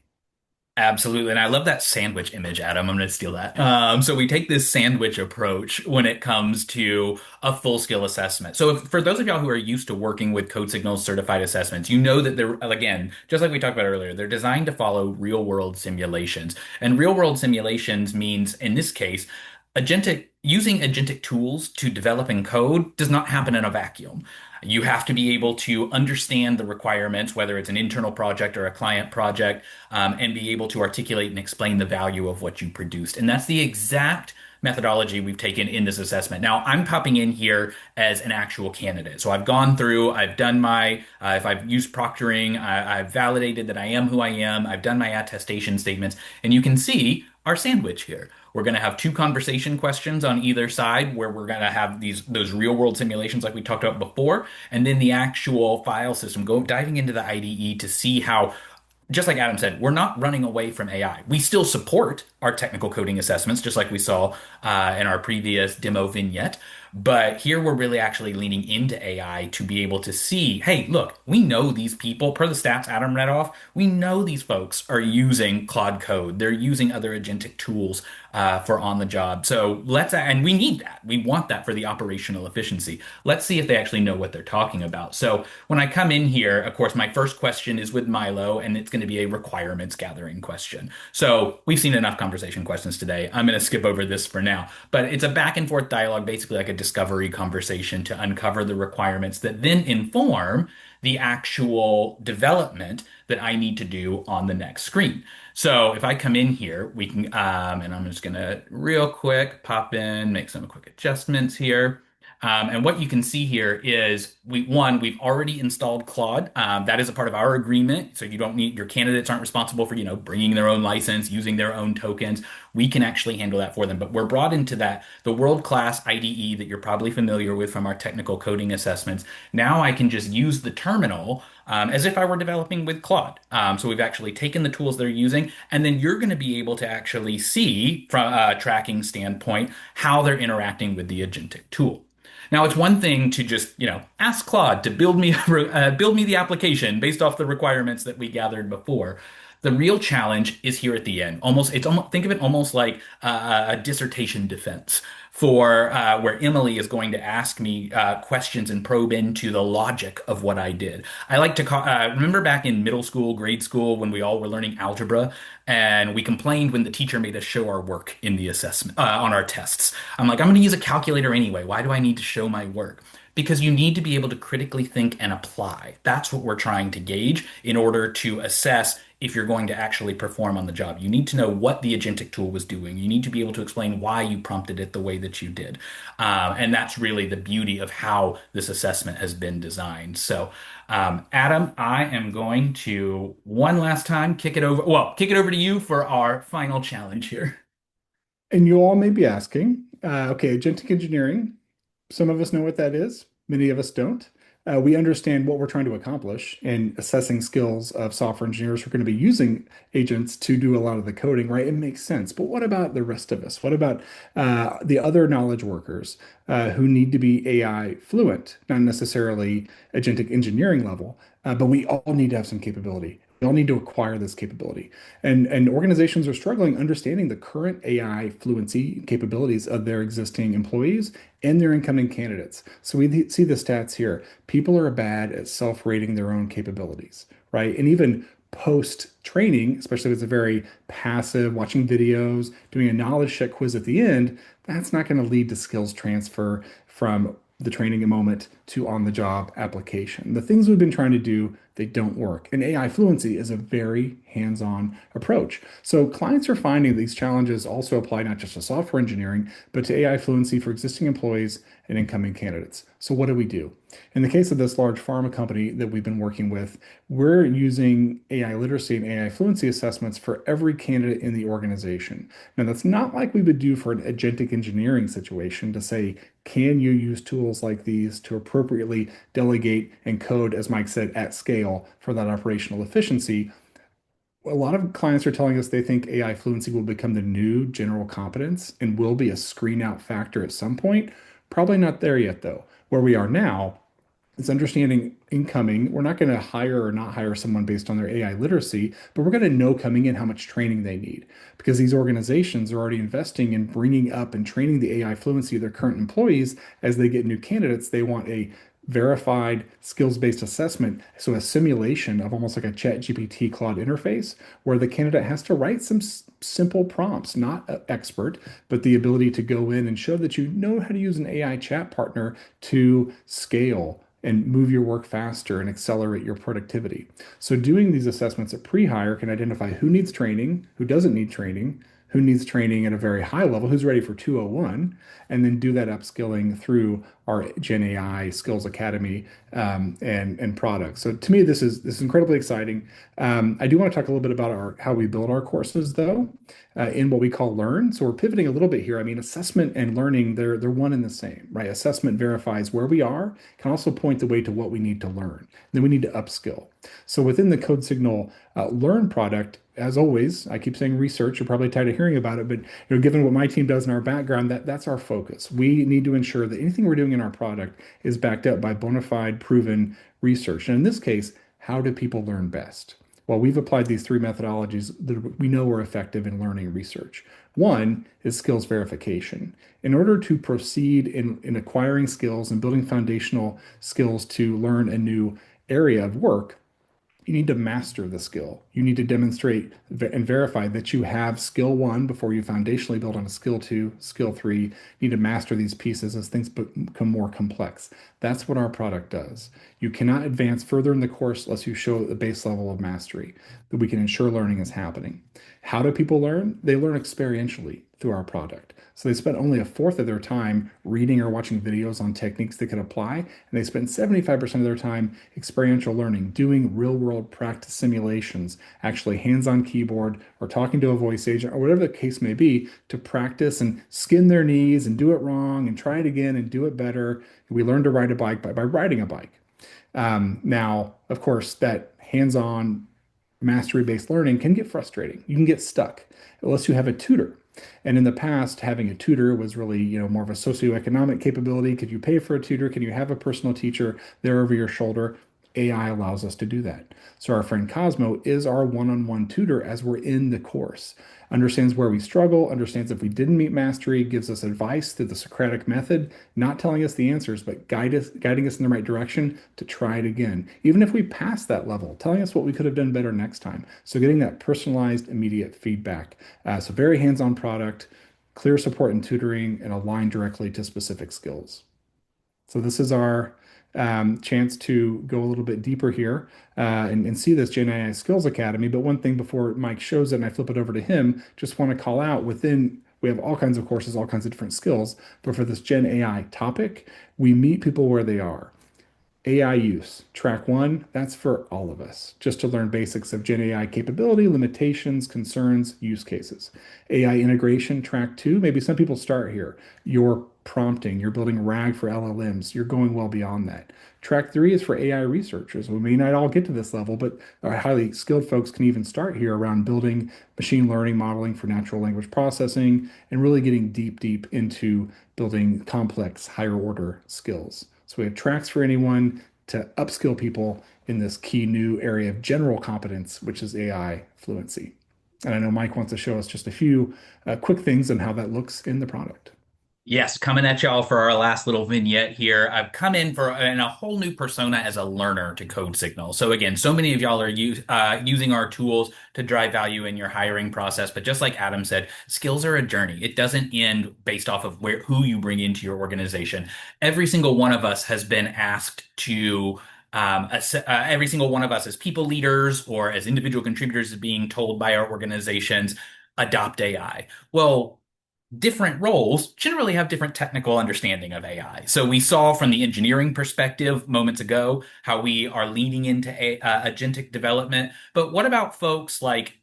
Absolutely. And I love that sandwich image, Adam. I'm going to steal that. So we take this sandwich approach when it comes to a full skill assessment. So for those of y'all who are used to working with CodeSignal certified assessments, you know that they're, again, just like we talked about earlier, they're designed to follow real world simulations. And real world simulations means, in this case, using agentic tools to developing code does not happen in a vacuum. You have to be able to understand the requirements, whether it's an internal project or a client project, and be able to articulate and explain the value of what you produced. And that's the exact methodology we've taken in this assessment. Now, I'm popping in here as an actual candidate. So I've gone through, I've done if I've used proctoring, I've validated that I am who I am, I've done my attestation statements, and you can see our sandwich here. We're going to have two conversation questions on either side where we're going to have those real world simulations like we talked about before, and then the actual file system, diving into the IDE to see how, just like Adam said, we're not running away from AI. We still support our technical coding assessments, just like we saw in our previous demo vignette. But here we're really actually leaning into AI to be able to see, hey, look, we know these people, per the stats Adam read off, we know these folks are using Claude Code. They're using other agentic tools for on the job. So and we need that. We want that for the operational efficiency. Let's see if they actually know what they're talking about. So when I come in here, of course, my first question is with Milo, and it's going to be a requirements gathering question. So we've seen enough conversation questions today. I'm going to skip over this for now, but it's a back and forth dialogue, basically like a discovery conversation to uncover the requirements that then inform the actual development that I need to do on the next screen. So if I come in here, we can, and I'm just gonna real quick pop in, make some quick adjustments here. And what you can see here is we've already installed Claude. That is a part of our agreement. So you don't need, your candidates aren't responsible for, bringing their own license, using their own tokens. We can actually handle that for them. But we're brought into the world-class IDE that you're probably familiar with from our technical coding assessments. Now I can just use the terminal as if I were developing with Claude. So we've actually taken the tools they're using, and then you're going to be able to actually see from a tracking standpoint how they're interacting with the agentic tool. Now, it's one thing to just, ask Claude to build me the application based off the requirements that we gathered before. The real challenge is here at the end. Think of it almost like a dissertation defense. for where Emily is going to ask me questions and probe into the logic of what I did. I like to call, remember back in middle school, grade school, when we all were learning algebra and we complained when the teacher made us show our work in the assessment on our tests. I'm like, I'm going to use a calculator anyway. Why do I need to show my work? Because you need to be able to critically think and apply. That's what we're trying to gauge in order to assess if you're going to actually perform on the job. You need to know what the agentic tool was doing. You need to be able to explain why you prompted it the way that you did. And that's really the beauty of how this assessment has been designed. So, Adam, I am going to one last time kick it over to you for our final challenge here. And you all may be asking, okay, agentic engineering, some of us know what that is, many of us don't. We understand what we're trying to accomplish in assessing skills of software engineers who are going to be using agents to do a lot of the coding, right? It makes sense. But what about the rest of us? What about the other knowledge workers who need to be AI fluent, not necessarily agentic engineering level, but we all need to have some capability. We all need to acquire this capability. And organizations are struggling understanding the current AI fluency capabilities of their existing employees and their incoming candidates. So we see the stats here. People are bad at self-rating their own capabilities, right? And even post training, especially if it's a very passive, watching videos, doing a knowledge check quiz at the end, that's not going to lead to skills transfer from the training moment to on the job application. The things we've been trying to do, they don't work. And AI fluency is a very hands-on approach. So clients are finding these challenges also apply not just to software engineering, but to AI fluency for existing employees and incoming candidates. So what do we do? In the case of this large pharma company that we've been working with, we're using AI literacy and AI fluency assessments for every candidate in the organization. Now, that's not like we would do for an agentic engineering situation to say, can you use tools like these to appropriately delegate and code, as Mike said, at scale for that operational efficiency? A lot of clients are telling us they think AI fluency will become the new general competence and will be a screen out factor at some point. Probably not there yet, though. Where we are now, it's understanding incoming. We're not going to hire or not hire someone based on their AI literacy, but we're going to know coming in how much training they need because these organizations are already investing in bringing up and training the AI fluency of their current employees as they get new candidates. They want a verified skills-based assessment, so a simulation of almost like a chat GPT Claude interface where the candidate has to write some simple prompts, not expert, but the ability to go in and show that you know how to use an AI chat partner to scale and move your work faster and accelerate your productivity. So doing these assessments at pre-hire can identify who needs training, who doesn't need training, who needs training at a very high level, who's ready for 201, and then do that upskilling through our Gen AI Skills Academy and products. So to me, this is incredibly exciting. I do want to talk a little bit about how we build our courses, though, in what we call Learn. So we're pivoting a little bit here. I mean, assessment and learning, they're one and the same, right? Assessment verifies where we are, can also point the way to what we need to learn. Then we need to upskill. So within the CodeSignal Learn product, as always, I keep saying research. You're probably tired of hearing about it, but given what my team does in our background, that's our focus. We need to ensure that anything we're doing in our product is backed up by bona fide, proven research. And in this case, how do people learn best? Well, we've applied these three methodologies that we know are effective in learning research. One is skills verification. In order to proceed in acquiring skills and building foundational skills to learn a new area of work, you need to master the skill. You need to demonstrate and verify that you have skill one before you foundationally build on a skill two, skill three. You need to master these pieces as things become more complex. That's what our product does. You cannot advance further in the course unless you show the base level of mastery that we can ensure learning is happening. How do people learn? They learn experientially through our product. So they spend only a fourth of their time reading or watching videos on techniques that could apply, and they spend 75% of their time experiential learning, doing real-world practice simulations, actually hands-on keyboard or talking to a voice agent or whatever the case may be to practice and skin their knees and do it wrong and try it again and do it better. We learn to ride a bike by riding a bike. Now, of course, that hands-on mastery-based learning can get frustrating. You can get stuck unless you have a tutor. And in the past, having a tutor was really, more of a socioeconomic capability. Could you pay for a tutor? Can you have a personal teacher there over your shoulder? AI allows us to do that. So our friend Cosmo is our one-on-one tutor as we're in the course. Understands where we struggle, understands if we didn't meet mastery, gives us advice through the Socratic method, not telling us the answers, but guiding us in the right direction to try it again. Even if we pass that level, telling us what we could have done better next time. So getting that personalized, immediate feedback. So very hands-on product, clear support and tutoring, and aligned directly to specific skills. So this is our chance to go a little bit deeper here and see this Gen AI Skills Academy. But one thing before Mike shows it and I flip it over to him, just want to call out within, we have all kinds of courses, all kinds of different skills. But for this Gen AI topic, we meet people where they are. AI use, track one, that's for all of us, just to learn basics of Gen AI capability, limitations, concerns, use cases. AI integration, track two, maybe some people start here. You're prompting, you're building RAG for LLMs, you're going well beyond that. Track three is for AI researchers. We may not all get to this level, but our highly skilled folks can even start here around building machine learning modeling for natural language processing and really getting deep into building complex higher order skills. So we have tracks for anyone to upskill people in this key new area of general competence, which is AI fluency. And I know Mike wants to show us just a few quick things on how that looks in the product. Yes, coming at y'all for our last little vignette here. I've come in for in a whole new persona as a learner to CodeSignal. So again, so many of y'all are using our tools to drive value in your hiring process. But just like Adam said, skills are a journey. It doesn't end based off of who you bring into your organization. Every single one of us has been asked to every single one of us as people leaders or as individual contributors is being told by our organizations, adopt AI. Well, different roles generally have different technical understanding of AI. So we saw from the engineering perspective moments ago how we are leaning into agentic development. But what about folks like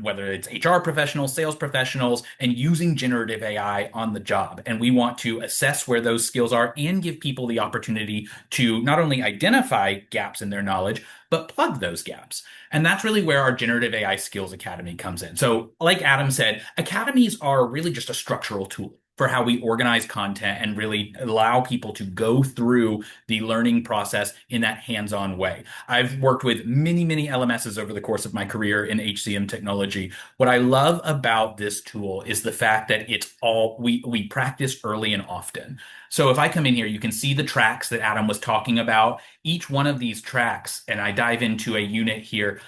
whether it's HR professionals, sales professionals, and using generative AI on the job? And we want to assess where those skills are and give people the opportunity to not only identify gaps in their knowledge, but plug those gaps. And that's really where our Generative AI Skills Academy comes in. So, like Adam said, academies are really just a structural tool for how we organize content and really allow people to go through the learning process in that hands-on way. I've worked with many LMSs over the course of my career in HCM technology. What I love about this tool is the fact that it's all we practice early and often. So if I come in here, you can see the tracks that Adam was talking about. Each one of these tracks, and I dive into a unit here,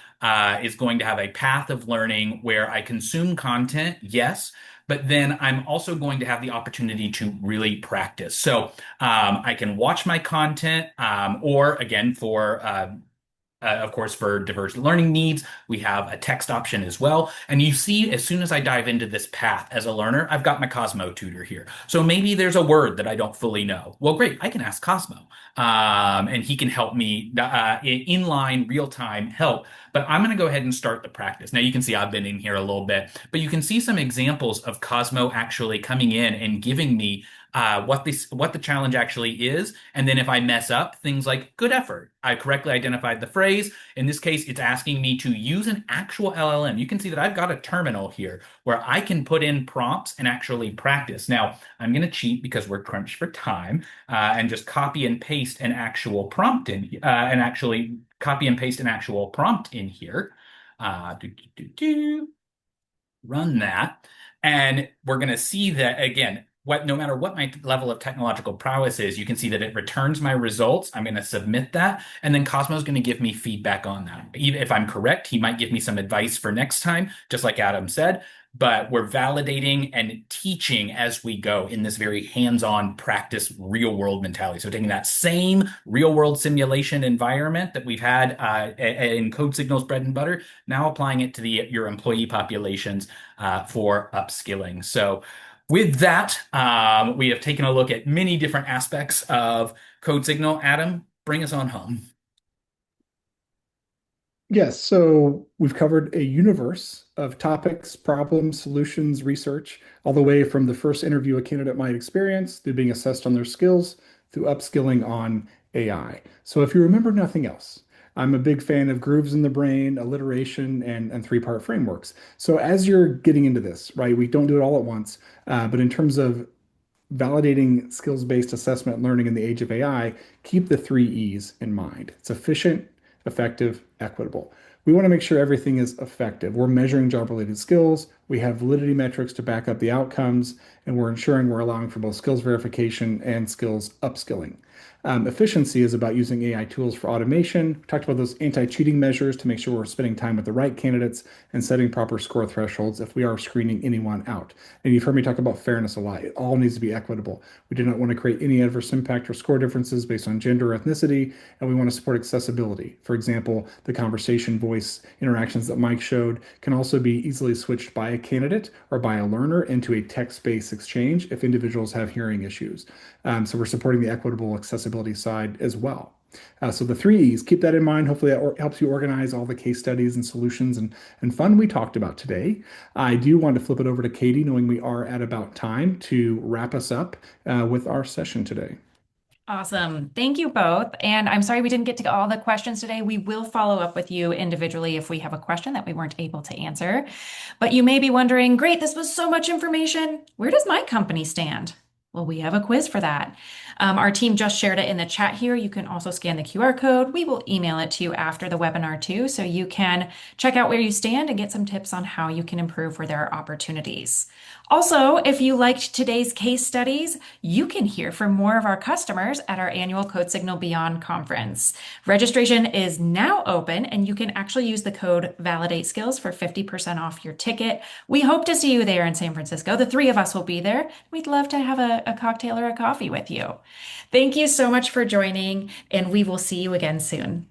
is going to have a path of learning where I consume content, yes, but then I'm also going to have the opportunity to really practice. So I can watch my content, or again, of course, for diverse learning needs, we have a text option as well. And you see, as soon as I dive into this path as a learner, I've got my Cosmo tutor here. So maybe there's a word that I don't fully know. Well, great, I can ask Cosmo, and he can help me inline, real time help. But I'm going to go ahead and start the practice. Now you can see I've been in here a little bit, but you can see some examples of Cosmo actually coming in and giving me what the challenge actually is. And then if I mess up, things like good effort. I correctly identified the phrase. In this case, it's asking me to use an actual LLM. You can see that I've got a terminal here where I can put in prompts and actually practice. Now, I'm going to cheat because we're crunched for time and just copy and paste an actual prompt in and actually copy and paste an actual prompt in here. Do, do, do, do. Run that. And we're going to see that again, no matter what my level of technological prowess is, you can see that it returns my results. I'm going to submit that. And then Cosmo's going to give me feedback on that. Even if I'm correct, he might give me some advice for next time, just like Adam said. But we're validating and teaching as we go in this very hands-on practice, real-world mentality. So taking that same real-world simulation environment that we've had in CodeSignal's bread and butter, now applying it to your employee populations for upskilling. So with that, we have taken a look at many different aspects of CodeSignal. Adam, bring us on home. Yes, so we've covered a universe of topics, problems, solutions, research, all the way from the first interview a candidate might experience, through being assessed on their skills, through upskilling on AI. So if you remember nothing else, I'm a big fan of grooves in the brain, alliteration, and three-part frameworks. So as you're getting into this, right, we don't do it all at once, but in terms of validating skills-based assessment learning in the age of AI, keep the three E's in mind. It's efficient, effective, equitable. We want to make sure everything is effective. We're measuring job-related skills, we have validity metrics to back up the outcomes, and we're ensuring we're allowing for both skills verification and skills upskilling. Efficiency is about using AI tools for automation. We talked about those anti-cheating measures to make sure we're spending time with the right candidates and setting proper score thresholds if we are screening anyone out. And you've heard me talk about fairness a lot. It all needs to be equitable. We do not want to create any adverse impact or score differences based on gender or ethnicity, and we want to support accessibility. For example, the conversation voice interactions that Mike showed can also be easily switched by a candidate or by a learner into a text-based exchange if individuals have hearing issues. So we're supporting the equitable accessibility side as well. So the three E's, keep that in mind. Hopefully that helps you organize all the case studies and solutions and fun we talked about today. I do want to flip it over to Katie, knowing we are at about time to wrap us up with our session today. Awesome. Thank you both. And I'm sorry we didn't get to all the questions today. We will follow up with you individually if we have a question that we weren't able to answer. But you may be wondering, great, this was so much information. Where does my company stand? Well, we have a quiz for that. Our team just shared it in the chat here. You can also scan the QR code. We will email it to you after the webinar too, so you can check out where you stand and get some tips on how you can improve where there are opportunities. Also, if you liked today's case studies, you can hear from more of our customers at our annual CodeSignal Beyond conference. Registration is now open, and you can actually use the code Validate Skills for 50% off your ticket. We hope to see you there in San Francisco. The three of us will be there. We'd love to have a cocktail or a coffee with you. Thank you so much for joining, and we will see you again soon.